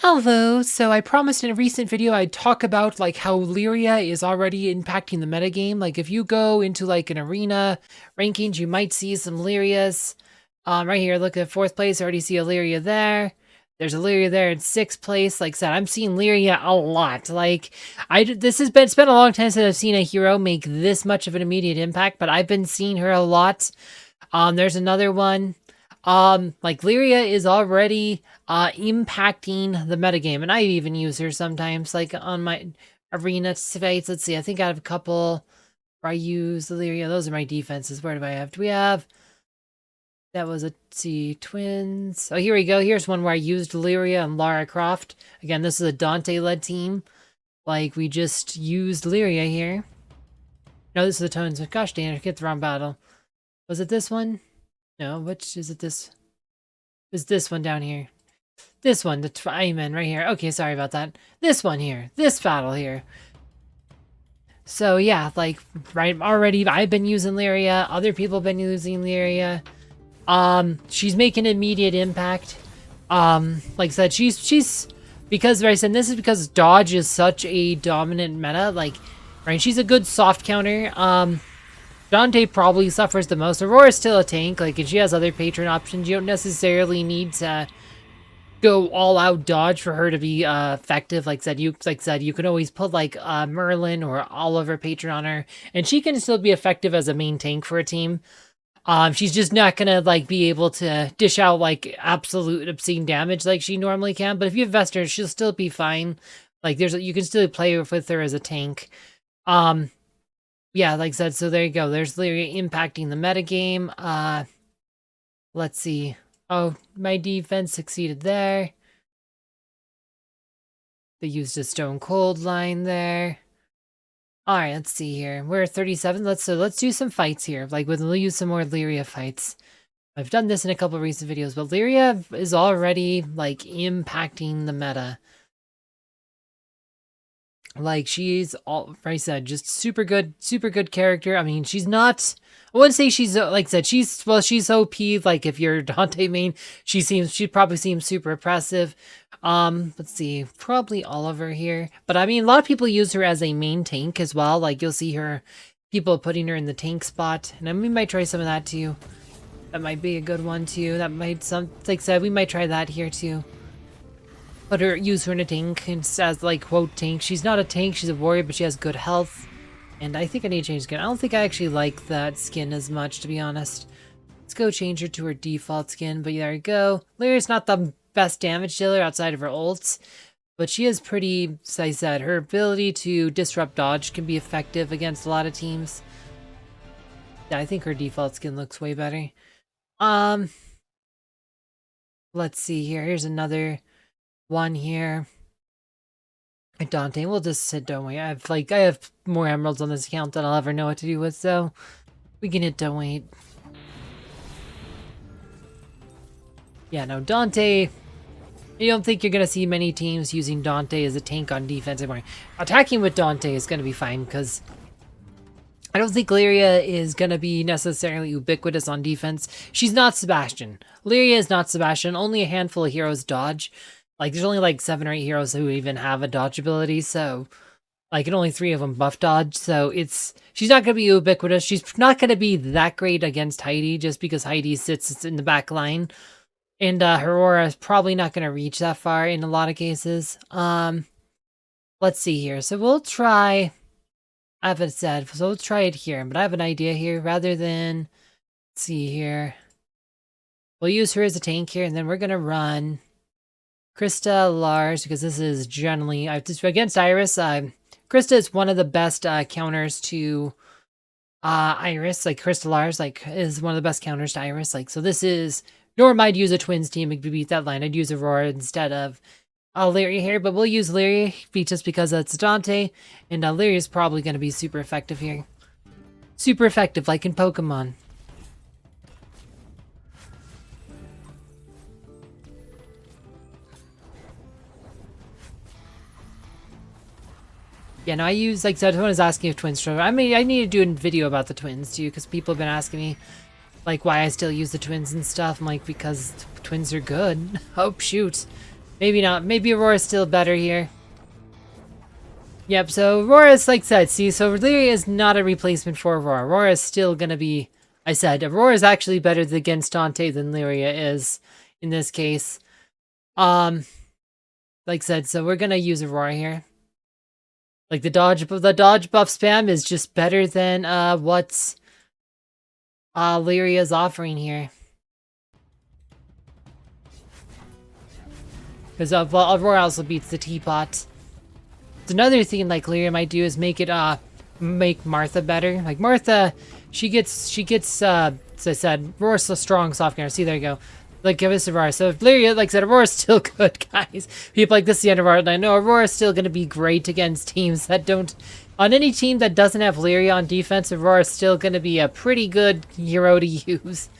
Hello, so I promised in a recent video I'd talk about like how Lyria is already impacting the metagame. Like if you go into like an arena rankings, you might see some Lyrias. Right here, look at 4th place, I already see a Lyria there. There's a Lyria there in 6th place. Like I said, I'm seeing Lyria a lot. Like it's been a long time since I've seen a hero make this much of an immediate impact, but I've been seeing her a lot. There's another one. Like Lyria is already impacting the metagame, and I even use her sometimes, like on my arena fights. Let's see, I think I have a couple where I use Lyria. Those are my defenses. Where do I have? Do we have? That was let's see, twins. Oh, here we go. Here's one where I used Lyria and Lara Croft. Again, this is a Dante-led team. Like we just used Lyria here. No, this is the tones. Gosh dang it, I hit the wrong battle. Was it this one? No, which is it this? Is this one down here? This one, the Twyman right here. Okay, sorry about that. This one here. This battle here. So yeah, like, right, already I've been using Lyria. Other people have been using Lyria. She's making immediate impact. Like I said, she's because, right, and this is because dodge is such a dominant meta. Like, right, she's a good soft counter. Dante probably suffers the most. Aurora's still a tank, like, and she has other patron options. You don't necessarily need to go all out dodge for her to be effective. Like I said, you can always put like Merlin or Oliver patron on her, and she can still be effective as a main tank for a team. She's just not gonna like be able to dish out like absolute obscene damage like she normally can. But if you invest her, she'll still be fine. Like you can still play with her as a tank. Yeah, like I said, so there you go. There's Lyria impacting the metagame. Let's see. Oh, my defense succeeded there. They used a Stone Cold line there. Alright, let's see here. We're 37. Let's do some fights here. Like we'll use some more Lyria fights. I've done this in a couple of recent videos, but Lyria is already like impacting the meta. Like she's all, like I said, just super good character. I mean, she's not, I wouldn't say she's like I said, she's OP. Like if you're Dante main, she probably seems super oppressive. Let's see, probably Oliver here. But I mean, a lot of people use her as a main tank as well. Like you'll see her, people putting her in the tank spot, and we might try some of that too. That might be a good one too. That might like I said, we might try that here too. Use her in a tank and as like quote tank. She's not a tank, she's a warrior, but she has good health. And I think I need to change skin. I don't think I actually like that skin as much, to be honest. Let's go change her to her default skin, but there you go. Lyria's not the best damage dealer outside of her ults, but she is pretty, as I said, her ability to disrupt dodge can be effective against a lot of teams. Yeah, I think her default skin looks way better. Let's see here. Here's another one here. Dante, we'll just hit don't wait. I have more emeralds on this account than I'll ever know what to do with, so we can hit don't wait. Yeah, no, Dante, I don't think you're gonna see many teams using Dante as a tank on defense anymore. Attacking with Dante is gonna be fine because I don't think Lyria is gonna be necessarily ubiquitous on defense. She's not Sebastian. Lyria is not Sebastian. Only a handful of heroes dodge. Like, there's only like 7 or 8 heroes who even have a dodge ability, so like, and only 3 of them buff dodge, so she's not gonna be ubiquitous. She's not gonna be that great against Heidi just because Heidi sits in the back line, and Aurora is probably not gonna reach that far in a lot of cases. Let's see here. So we'll try. I haven't said, so let's try it here. But I have an idea here. Rather than, let's see here, we'll use her as a tank here, and then we're gonna run Krista, Lars, because this is generally against Iris. Krista is one of the best counters to Iris. Like Krista Lars, like is one of the best counters to Iris. Like so, this is normally I'd use a twins team to beat that line. I'd use Aurora instead of Lyria here, but we'll use Lyria just because it's Dante, and Lyria is probably going to be super effective here. Super effective, like in Pokemon. Yeah, no, I use, like, someone is asking if twins show. I mean, I need to do a video about the twins, too, because people have been asking me, like, why I still use the twins and stuff. I'm like, because twins are good. Oh, shoot. Maybe not. Maybe Aurora's still better here. Yep, so Aurora's like said, see, so Lyria is not a replacement for Aurora. Aurora is still gonna be, I said, Aurora is actually better against Dante than Lyria is in this case. Like said, so we're gonna use Aurora here. Like the dodge buff spam is just better than what Lyria's offering here. Because Aurora also beats the teapot. So another thing like Lyria might do is make it make Martha better. Like Martha, she gets as I said, Aurora's so strong soft counter. See, there you go. Like give us Aurora. So if Lyria, like I said, Aurora's still good, guys. People like this is the end of our line. No, Aurora's still gonna be great against teams that don't, on any team that doesn't have Lyria on defense, Aurora's still gonna be a pretty good hero to use.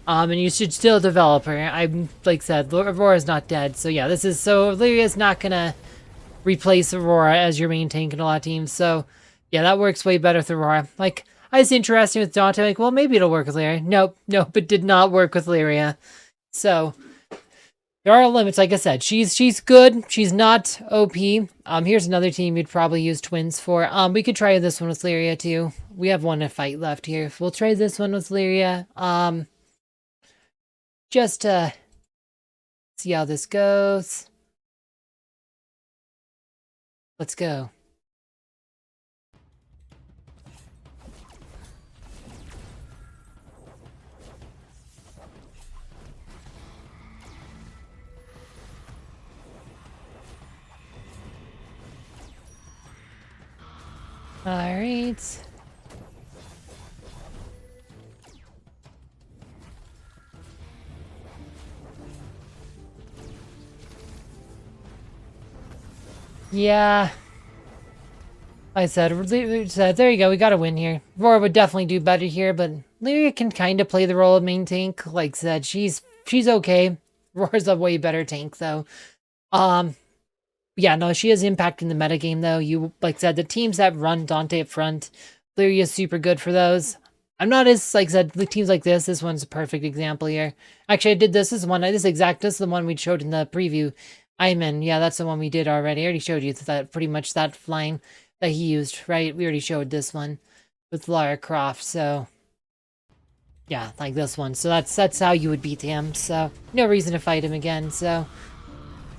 And you should still develop her. I'm like I said, Aurora's not dead. So yeah, Lyria's not gonna replace Aurora as your main tank in a lot of teams. So yeah, that works way better with Aurora. Like, I was interesting with Dante. Like, well, maybe it'll work with Lyria. Nope, it did not work with Lyria. So there are limits. Like I said, she's good. She's not OP. Here's another team you'd probably use twins for. We could try this one with Lyria too. We have one to fight left here. We'll try this one with Lyria. Just to see how this goes. Let's go. Alright. Yeah. I said, there you go, we got a win here. Aurora would definitely do better here, but Lyria can kind of play the role of main tank. Like I said, she's okay. Aurora's a way better tank, though. Yeah, no, she is impacting the metagame, though. You, like I said, the teams that run Dante up front, Lyria is super good for those. I'm not as, like I said, the teams like this one's a perfect example here. Actually, I did this is the one we showed in the preview. Iman, yeah, that's the one we did already. I already showed you that pretty much that line that he used, right? We already showed this one with Lara Croft, so yeah, like this one. So that's how you would beat him. So no reason to fight him again. So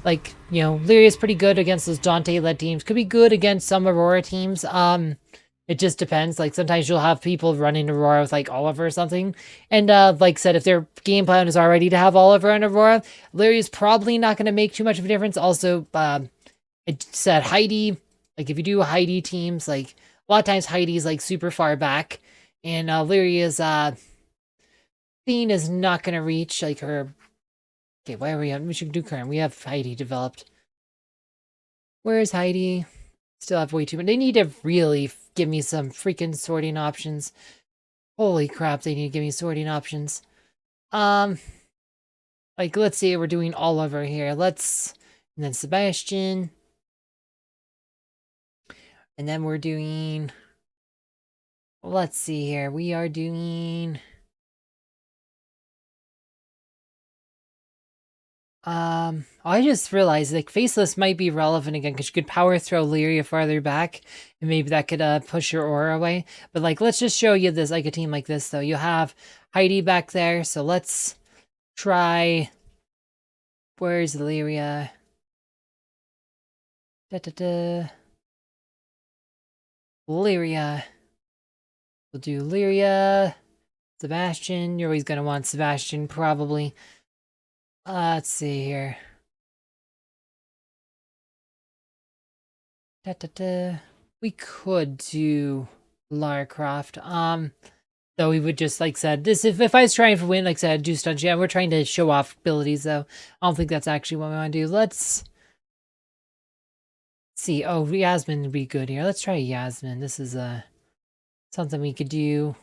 like, you know, Lyria's pretty good against those Dante-led teams. Could be good against some Aurora teams. It just depends. Like, sometimes you'll have people running Aurora with, like, Oliver or something. And, like I said, if their game plan is already to have Oliver and Aurora, Lyria's probably not going to make too much of a difference. Also, it said Heidi. Like, if you do Heidi teams, like, a lot of times Heidi's, like, super far back. And, Lyria's, theme is not going to reach, like, her... Okay, why are we should do current. We have Heidi developed. Where's Heidi? Still have way too many. They need to really give me some freaking sorting options. Holy crap, they need to give me sorting options. Like, let's see, we're doing Oliver here. And then Sebastian. And then we're doing... Let's see here. We are doing... I just realized, like, Faceless might be relevant again, because you could power throw Lyria farther back, and maybe that could, push your aura away. But, like, let's just show you this, like, a team like this, though. You have Heidi back there, so let's try... Where's Lyria? Lyria. We'll do Lyria. Sebastian. You're always gonna want Sebastian, probably. Let's see here. We could do Lara Croft. Though we would just, like said, this if I was trying to win, like I said, do stunts. Yeah, we're trying to show off abilities, though. I don't think that's actually what we want to do. Let's see. Oh, Yasmin would be good here. Let's try Yasmin. This is something we could do.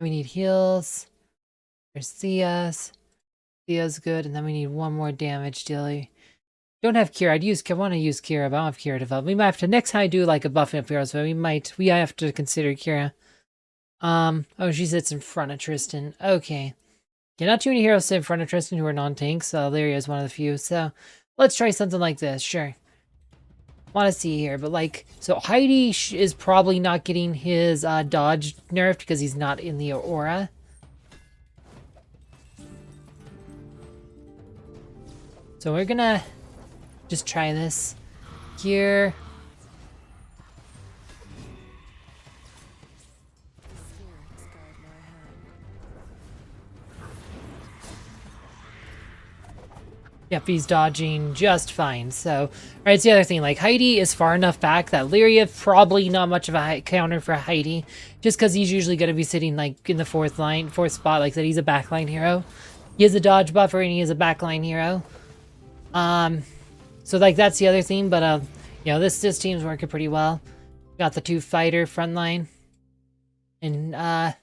We need heals. There's Thea's. Thea's good, and then we need one more damage dealer. Don't have Kira. I want to use Kira, but I don't have Kira developed. We might have to, next time I do like a buff up heroes, but we have to consider Kira. Oh, she sits in front of Tristan. Okay. Yeah, not too many heroes sit in front of Tristan who are non-tanks. Lyria is one of the few, so let's try something like this, sure. Want to see here, but like, so Heidi is probably not getting his dodge nerfed because he's not in the Aurora. So we're gonna just try this here. Yep, he's dodging just fine. So, right, it's the other thing. Like, Heidi is far enough back that Lyria probably not much of a counter for Heidi, just because he's usually going to be sitting like in the fourth spot. Like that, he's a backline hero. He has a dodge buffer and he is a backline hero. So like that's the other thing. But you know, this team's working pretty well. Got the 2 fighter frontline, and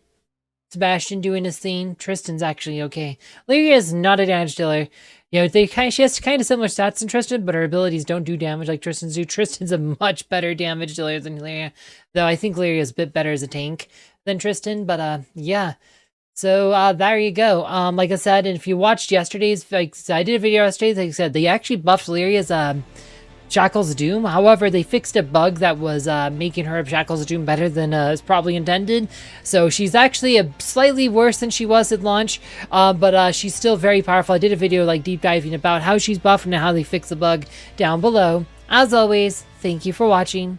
Sebastian doing his thing. Tristan's actually okay. Lyria is not a damage dealer. You know, she has kind of similar stats than Tristan, but her abilities don't do damage like Tristan's do. Tristan's a much better damage dealer than Lyria, though I think Lyria is a bit better as a tank than Tristan. But yeah. So there you go. Like I said, and if you watched yesterday's, like I did a video yesterday, like I said, they actually buffed Lyria's Shackles of Doom. However, they fixed a bug that was making her Shackles of Doom better than is probably intended. So she's actually slightly worse than she was at launch, but she's still very powerful. I did a video like deep diving about how she's buffed and how they fix the bug down below. As always, thank you for watching.